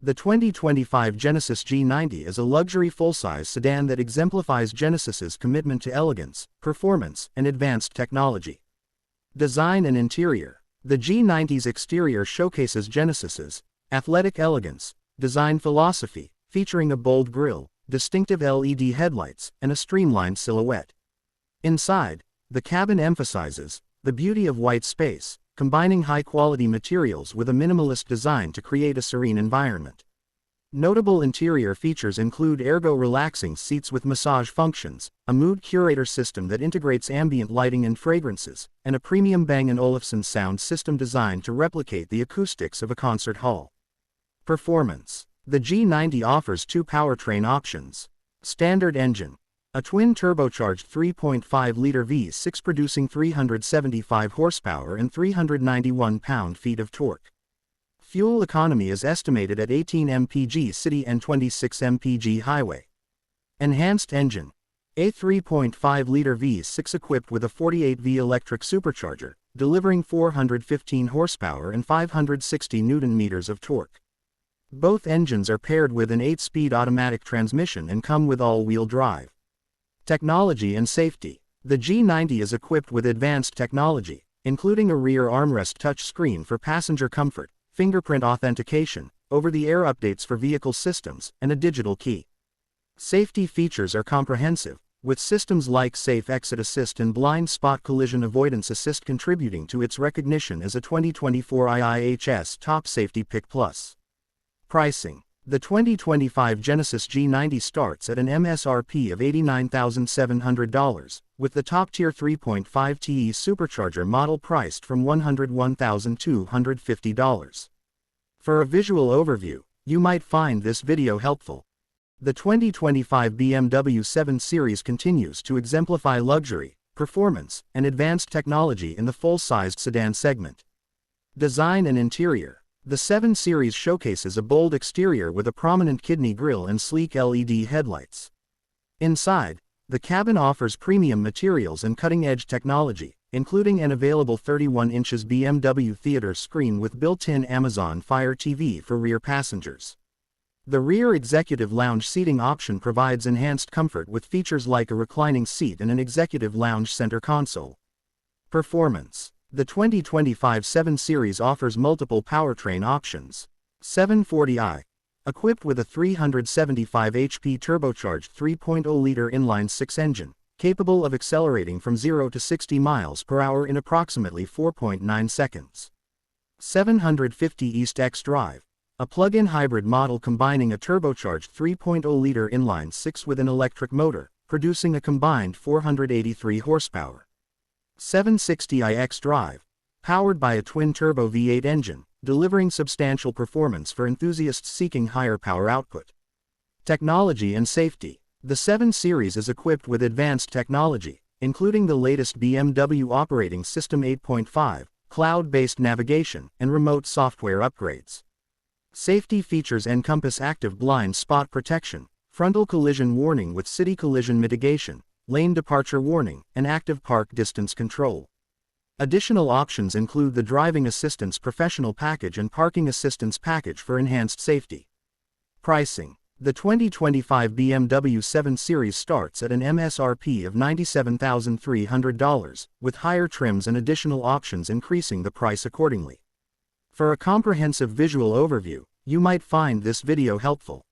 The 2025 Genesis G90 is a luxury full-size sedan that exemplifies Genesis's commitment to elegance, performance, and advanced technology. Design and interior. The G90's exterior showcases Genesis's athletic elegance, design philosophy, featuring a bold grille, distinctive LED headlights, and a streamlined silhouette. Inside, the cabin emphasizes the beauty of white space, combining high-quality materials with a minimalist design to create a serene environment. Notable interior features include ergo-relaxing seats with massage functions, a mood curator system that integrates ambient lighting and fragrances, and a premium Bang & Olufsen sound system designed to replicate the acoustics of a concert hall. Performance. The G90 offers two powertrain options. Standard engine. A twin-turbocharged 3.5-liter V6 producing 375 horsepower and 391 pound-feet of torque. Fuel economy is estimated at 18 mpg city and 26 mpg highway. Enhanced engine. A 3.5-liter V6 equipped with a 48V electric supercharger, delivering 415 horsepower and 560 Nm of torque. Both engines are paired with an 8-speed automatic transmission and come with all-wheel drive. Technology and safety. The G90 is equipped with advanced technology, including a rear armrest touchscreen for passenger comfort, fingerprint authentication, over-the-air updates for vehicle systems, and a digital key. Safety features are comprehensive, with systems like Safe Exit Assist and Blind Spot Collision Avoidance Assist contributing to its recognition as a 2024 IIHS Top Safety Pick Plus. Pricing. The 2025 Genesis G90 starts at an MSRP of $89,700, with the top-tier 3.5T supercharger model priced from $101,250. For a visual overview, you might find this video helpful. The 2025 BMW 7-series continues to exemplify luxury, performance, and advanced technology in the full-sized sedan segment. Design and interior. The 7-series showcases a bold exterior with a prominent kidney grille and sleek LED headlights. Inside, the cabin offers premium materials and cutting-edge technology, including an available 31 inches BMW theater screen with built-in Amazon Fire TV for rear passengers. The rear executive lounge seating option provides enhanced comfort with features like a reclining seat and an executive lounge center console. Performance. The 2025 7-series offers multiple powertrain options. 740i. Equipped with a 375 HP turbocharged 3.0-liter inline-6 engine, capable of accelerating from 0 to 60 miles per hour in approximately 4.9 seconds. 750 East X Drive. A plug-in hybrid model combining a turbocharged 3.0-liter inline-6 with an electric motor, producing a combined 483 horsepower. 760iX Drive. Powered by a twin-turbo V8 engine, delivering substantial performance for enthusiasts seeking higher power output. Technology and safety. The 7 Series is equipped with advanced technology, including the latest BMW operating system 8.5, cloud-based navigation, and remote software upgrades. Safety features encompass active blind spot protection, frontal collision warning with city collision mitigation, lane departure warning, and active park distance control. Additional options include the Driving Assistance Professional Package and Parking Assistance Package for enhanced safety. Pricing. The 2025 BMW 7 Series starts at an MSRP of $97,300, with higher trims and additional options increasing the price accordingly. For a comprehensive visual overview, you might find this video helpful.